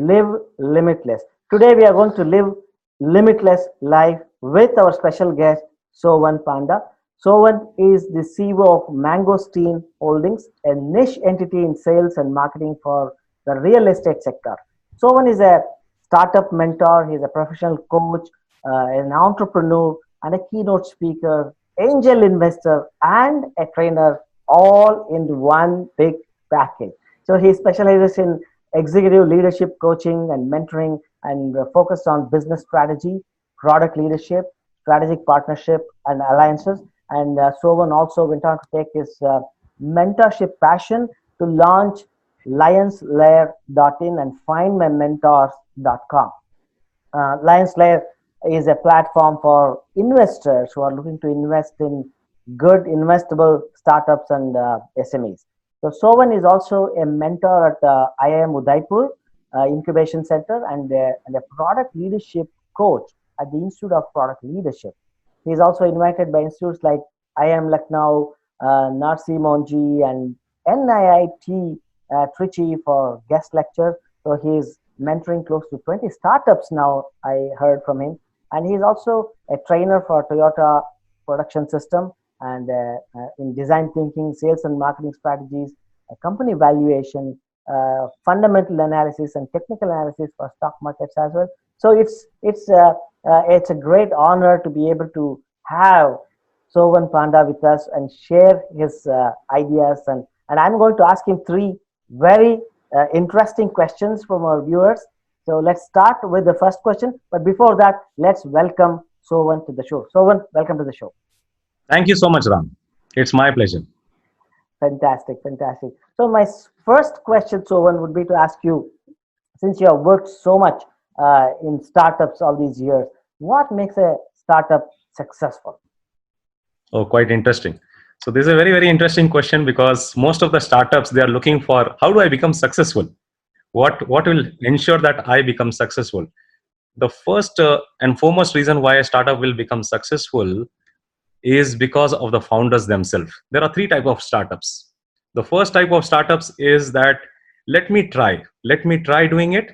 Live Limitless. Today we are going to live limitless life with our special guest Sovan Panda. Sovan is the CEO of Mangosteen Holdings, a niche entity in sales and marketing for the real estate sector. Sovan is a startup mentor, he's a professional coach, an entrepreneur, and a keynote speaker, angel investor, and a trainer all in one big package. So he specializes in executive leadership coaching and mentoring and focused on business strategy, product leadership, strategic partnership, and alliances. And Sovan also went on to take his mentorship passion to launch lionslayer.in and findmymentors.com. Lions Layer is a platform for investors who are looking to invest in good investable startups and SMEs. So Sovan is also a mentor at IIM Udaipur Incubation Center and a product leadership coach at the Institute of Product Leadership. He is also invited by institutes like IIM Lucknow, Narsi Monji, and NIIT Trichy for guest lectures. So he is mentoring close to 20 startups now, I heard from him. And he's also a trainer for Toyota production system and in design thinking, sales and marketing strategies, company valuation, fundamental analysis and technical analysis for stock markets as well. So it's a great honor to be able to have Sovan Panda with us and share his ideas. And I'm going to ask him three very interesting questions from our viewers. So let's start with the first question. But before that, let's welcome Sovan to the show. Sovan, welcome to the show. Thank you so much, Ram. It's my pleasure. Fantastic, fantastic. So my first question, Sovan, would be to ask you, since you have worked so much in startups all these years, what makes a startup successful? Oh, quite interesting. So this is a very, very interesting question because most of the startups, they are looking for how do I become successful? What will ensure that I become successful? The first and foremost reason why a startup will become successful is because of the founders themselves. There are three types of startups. The first type of startups is that let me try doing it.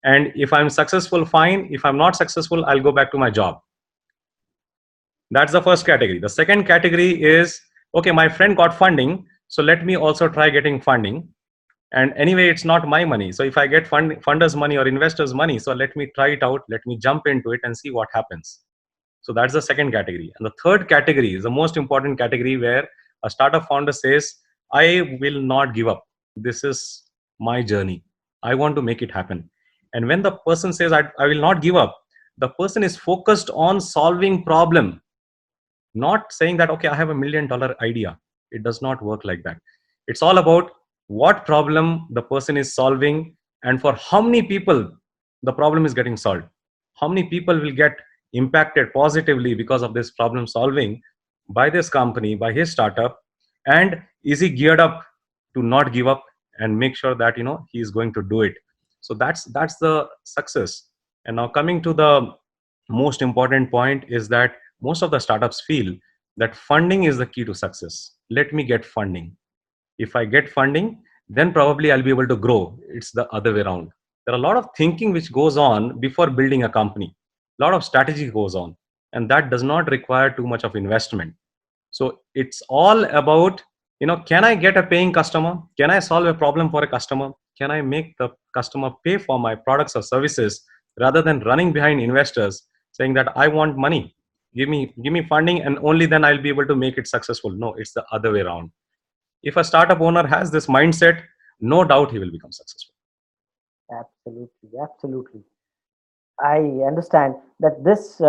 And if I'm successful, fine. If I'm not successful, I'll go back to my job. That's the first category. The second category is, okay, my friend got funding, so let me also try getting funding. And anyway, it's not my money. So if I get funders' money or investors' money, so let me try it out, let me jump into it and see what happens. So that's the second category. And the third category is the most important category where a startup founder says, I will not give up. This is my journey. I want to make it happen. And when the person says, I will not give up, the person is focused on solving problem, not saying that, okay, I have $1 million idea. It does not work like that. It's all about what problem the person is solving and for how many people the problem is getting solved. How many people will get impacted positively because of this problem solving by this company, by his startup, and is he geared up to not give up and make sure that he is going to do it. So that's the success. And now coming to the most important point is that most of the startups feel that funding is the key to success. Let me get funding. If I get funding, then probably I'll be able to grow. It's the other way around. There are a lot of thinking which goes on before building a company. A lot of strategy goes on, and that does not require too much of investment. So it's all about, can I get a paying customer? Can I solve a problem for a customer? Can I make the customer pay for my products or services rather than running behind investors saying that I want money, give me funding, and only then I'll be able to make it successful. No, it's the other way around. If a startup owner has this mindset, no doubt he will become successful. Absolutely, absolutely. I understand that this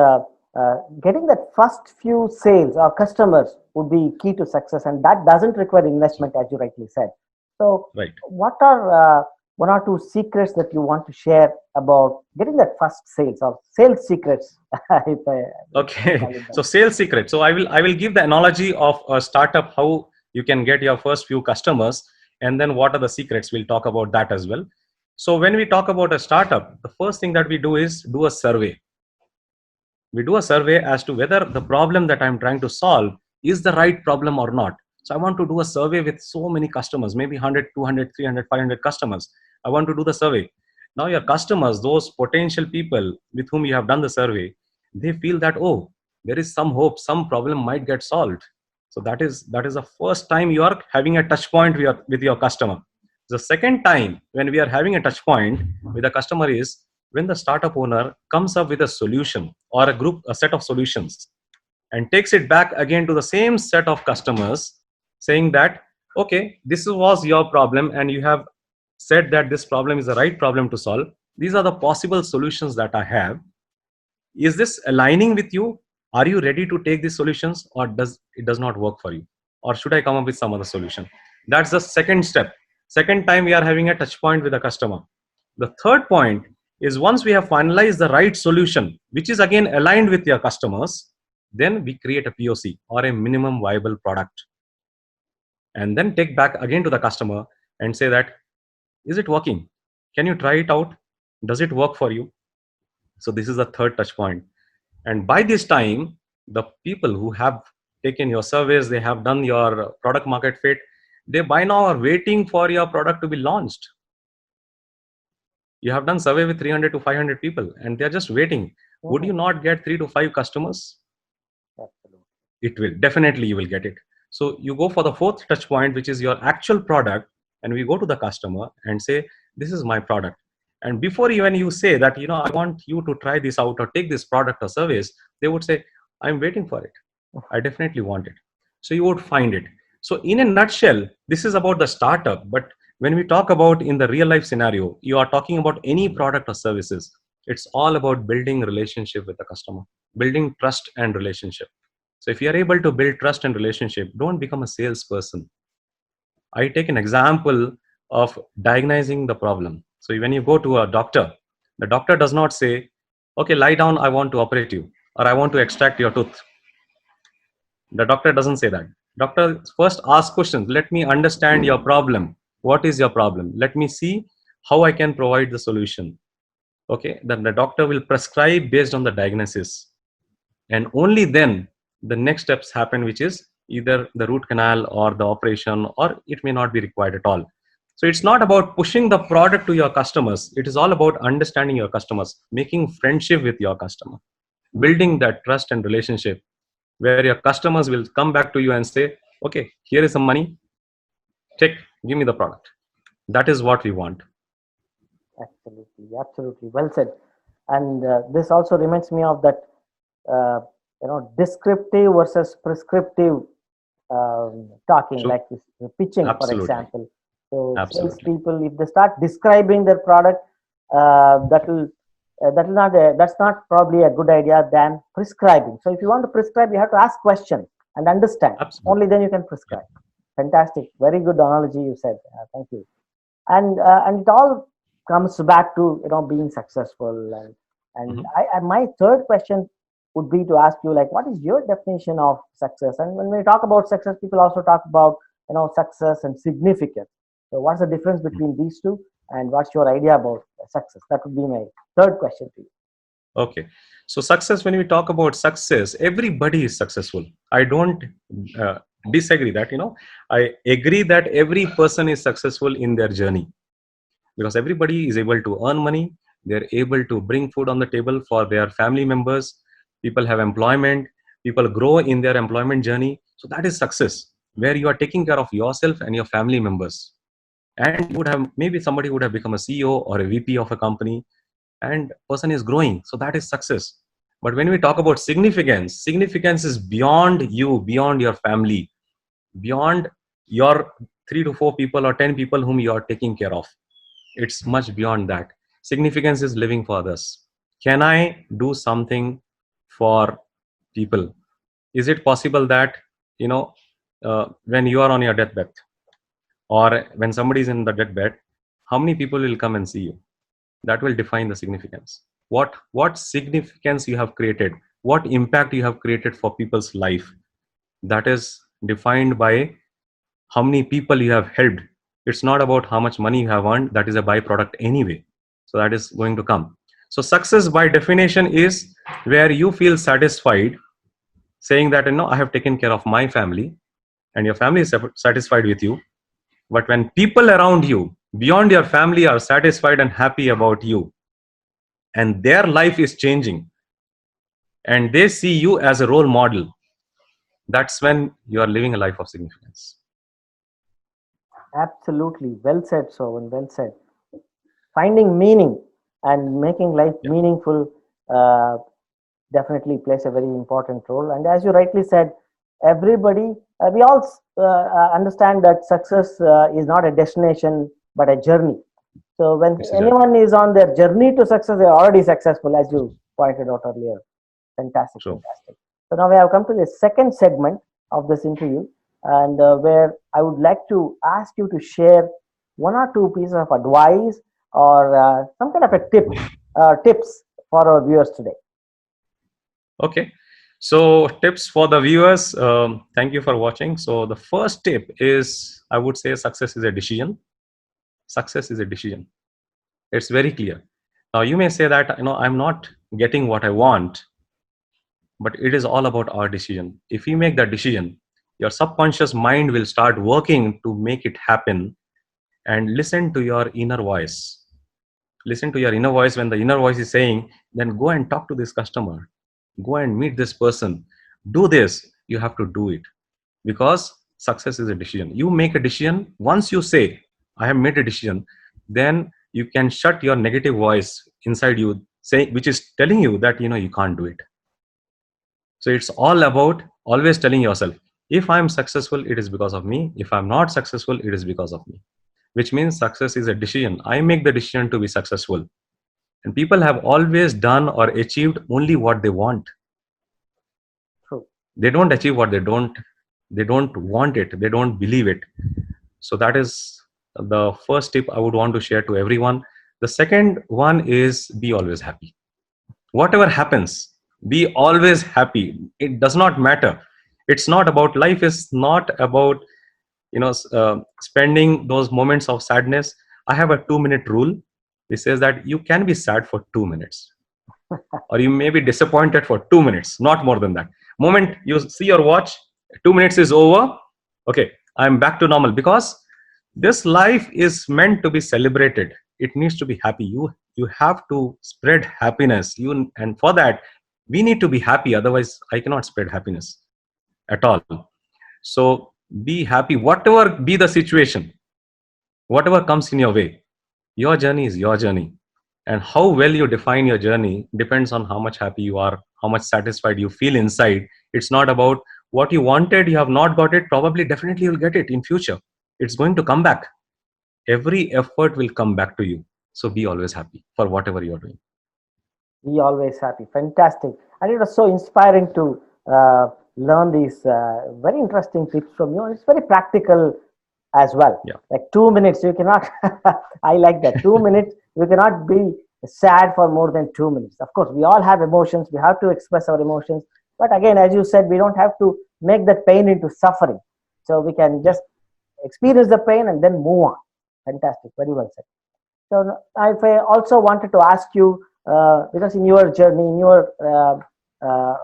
getting that first few sales or customers would be key to success, and that doesn't require investment, as you rightly said. So, Right. what are one or two secrets that you want to share about getting that first sales or sales secrets? Okay. So sales secret. So I will give the analogy of a startup, how you can get your first few customers, and then what are the secrets. We'll talk about that as well. So when we talk about a startup, the first thing that we do is do a survey. We do a survey as to whether the problem that I'm trying to solve is the right problem or not. So I want to do a survey with so many customers, maybe 100, 200, 300, 500 customers. I want to do the survey. Now your customers, those potential people with whom you have done the survey, they feel that, oh, there is some hope, some problem might get solved. So that is the first time you are having a touch point with your customer. The second time when we are having a touch point with the customer is when the startup owner comes up with a solution or a set of solutions, and takes it back again to the same set of customers, saying that, okay, this was your problem and you have said that this problem is the right problem to solve. These are the possible solutions that I have. Is this aligning with you? Are you ready to take these solutions, or does not work for you, or should I come up with some other solution? That's the second step. Second time we are having a touch point with the customer. The third point is once we have finalized the right solution, which is again aligned with your customers, then we create a POC or a minimum viable product, and then take back again to the customer and say that, is it working? Can you try it out? Does it work for you? So this is the third touch point. And by this time, the people who have taken your surveys, they have done your product market fit, they by now are waiting for your product to be launched. You have done survey with 300 to 500 people and they're just waiting. Would you not get 3 to 5 customers? Absolutely. It will, definitely you will get it. So you go for the fourth touch point, which is your actual product, and we go to the customer and say, this is my product. And before even you say that, I want you to try this out or take this product or service, they would say, I'm waiting for it. I definitely want it. So you would find it. So in a nutshell, this is about the startup. But when we talk about in the real life scenario, you are talking about any product or services. It's all about building relationship with the customer, building trust and relationship. So if you are able to build trust and relationship, don't become a salesperson. I take an example of diagnosing the problem. So when you go to a doctor, the doctor does not say, okay, lie down, I want to operate you, or I want to extract your tooth. The doctor doesn't say that. Doctor first asks questions. Let me understand your problem. What is your problem? Let me see how I can provide the solution. Okay, then the doctor will prescribe based on the diagnosis. And only then the next steps happen, which is either the root canal or the operation, or it may not be required at all. So it's not about pushing the product to your customers. It is all about understanding your customers, making friendship with your customer, building that trust and relationship where your customers will come back to you and say, okay, here is some money, take, give me the product. That is what we want. Absolutely, absolutely. Well said. And this also reminds me of that, descriptive versus prescriptive talking, Sure. like this, pitching, for Absolutely. example. So Absolutely. salespeople, if they start describing their product, that's not probably a good idea than prescribing. So if you want to prescribe, you have to ask questions and understand. Absolutely. Only then you can Yeah. prescribe. Fantastic, very good analogy you said. Thank you. And it all comes back to being successful. And Mhm. my third question would be to ask you, like, what is your definition of success? And when we talk about success, people also talk about success and significance. So what's the difference between these two, and what's your idea about success? That would be my third question to you. Okay. So success, when we talk about success, everybody is successful. I don't uh, disagree that, I agree that every person is successful in their journey, because everybody is able to earn money. They're able to bring food on the table for their family members. People have employment. People grow in their employment journey. So that is success, where you are taking care of yourself and your family members. And you would have, maybe somebody would have become a CEO or a VP of a company, and person is growing. So that is success. But when we talk about significance, significance is beyond you, beyond your family, beyond your 3 to 4 people or 10 people whom you are taking care of. It's much beyond that. Significance is living for others. Can I do something for people? Is it possible that, you know when you are on your deathbed, or when somebody is in the deathbed, how many people will come and see you? That will define the significance. What significance you have created, what impact you have created for people's life, that is defined by how many people you have helped. It's not about how much money you have earned. That is a byproduct anyway. So that is going to come. So success by definition is where you feel satisfied, saying that, I have taken care of my family, and your family is satisfied with you. But when people around you beyond your family are satisfied and happy about you, and their life is changing, and they see you as a role model, that's when you are living a life of significance. Absolutely. Well said, Sovan. Well said. Finding meaning and making life Yeah, meaningful uh, definitely plays a very important role. And as you rightly said, everybody, we all understand that success is not a destination but a journey. So when it's a journey. anyone is on their journey to success, they're already successful, as you pointed out earlier. Fantastic, So, fantastic. So now we have come to the second segment of this interview, and where I would like to ask you to share one or two pieces of advice or some kind of a tips for our viewers today. okay. So, tips for the viewers. Thank you for watching. So, the first tip is, I would say, success is a decision. Success is a decision. It's very clear. Now, you may say that, I'm not getting what I want, but it is all about our decision. If you make that decision, your subconscious mind will start working to make it happen. And listen to your inner voice. Listen to your inner voice. When the inner voice is saying, then go and talk to this customer, go and meet this person, do this, you have to do it, because success is a decision. You make a decision. Once you say, I have made a decision, then you can shut your negative voice inside you, say, which is telling you that you can't do it. So it's all about always telling yourself, if I'm successful, it is because of me. If I'm not successful, it is because of me. Which means success is a decision. I make the decision to be successful. And people have always done or achieved only what they want. True. They don't achieve what they don't want it, they don't believe it. So that is the first tip I would want to share to everyone. The second one is, be always happy. Whatever happens, be always happy. It does not matter. It's not about, life is not about spending those moments of sadness. I have a 2-minute rule. It says that you can be sad for 2 minutes, or you may be disappointed for 2 minutes, not more than that. Moment you see your watch, 2 minutes is over. Okay, I'm back to normal, because this life is meant to be celebrated. It needs to be happy. You have to spread happiness. And for that, we need to be happy. Otherwise, I cannot spread happiness at all. So be happy, whatever be the situation, whatever comes in your way. Your journey is your journey. And how well you define your journey depends on how much happy you are, how much satisfied you feel inside. It's not about what you wanted, you have not got it, probably, definitely you'll get it in future. It's going to come back. Every effort will come back to you. So be always happy for whatever you're doing. Be always happy. Fantastic. And it was so inspiring to learn these very interesting tips from you. And it's very practical as well. Yeah. Like 2 minutes, you cannot, I like that. 2 minutes, you cannot be sad for more than 2 minutes. Of course, we all have emotions. We have to express our emotions. But again, as you said, we don't have to make that pain into suffering. So we can Yeah. just experience the pain and then move on. Fantastic. Very well said. So I also wanted to ask you, because in your journey, in your uh,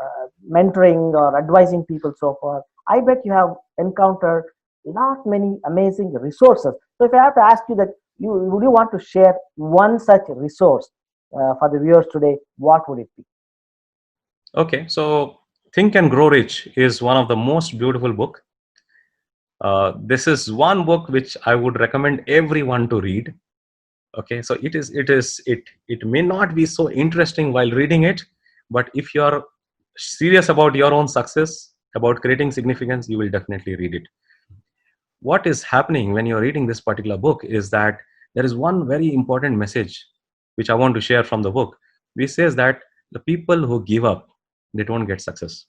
mentoring or advising people so far, I bet you have encountered not many amazing resources. So if I have to ask you that, would you want to share one such resource for the viewers today? What would it be? Okay. So Think and Grow Rich is one of the most beautiful book. This is one book which I would recommend everyone to read. Okay, so it may not be so interesting while reading it, but if you are serious about your own success, about creating significance, you will definitely read it. What is happening when you're reading this particular book is that there is one very important message which I want to share from the book, which says that the people who give up, they don't get success.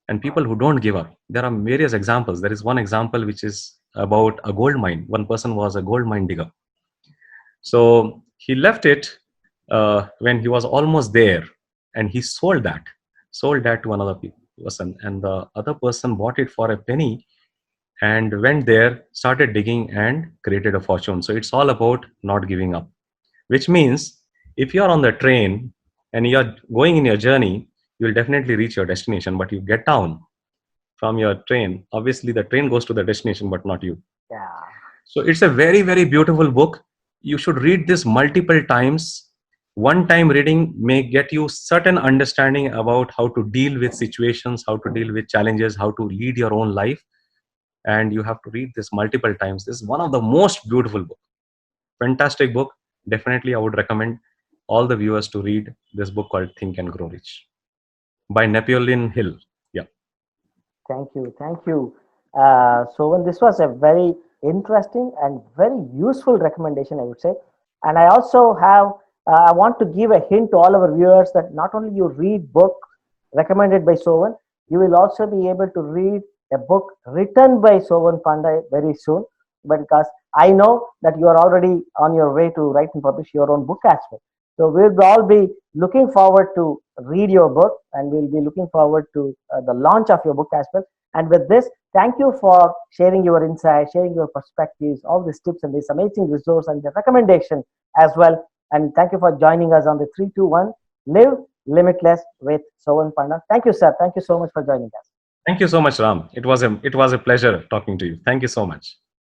And people who don't give up, there are various examples. There is one example which is about a gold mine. One person was a gold mine digger. So he left it when he was almost there, and he sold that to another person, and the other person bought it for a penny and went there, started digging, and created a fortune. So it's all about not giving up, which means if you're on the train and you're going in your journey, you'll definitely reach your destination. But you get down from your train, obviously the train goes to the destination, but not you. Yeah. So it's a very, very beautiful book. You should read this multiple times. One time reading may get you certain understanding about how to deal with situations, how to deal with challenges, how to lead your own life. And you have to read this multiple times. This is one of the most beautiful book. Fantastic book. Definitely, I would recommend all the viewers to read this book called Think and Grow Rich by Napoleon Hill. Yeah. Thank you. Thank you. So, when this was a very interesting and very useful recommendation, I would say. And I also have, I want to give a hint to all our viewers that not only you read book recommended by Sovan, you will also be able to read a book written by Sovan Panda very soon. But because I know that you are already on your way to write and publish your own book as well. So we'll all be looking forward to read your book, and we'll be looking forward to the launch of your book as well. And with this, thank you for sharing your insights, sharing your perspectives, all these tips and this amazing resource and the recommendation as well. And thank you for joining us on the 321 Live Limitless with Sovan Panda. Thank you, sir. Thank you so much for joining us. Thank you so much, Ram. It was a pleasure talking to you. Thank you so much.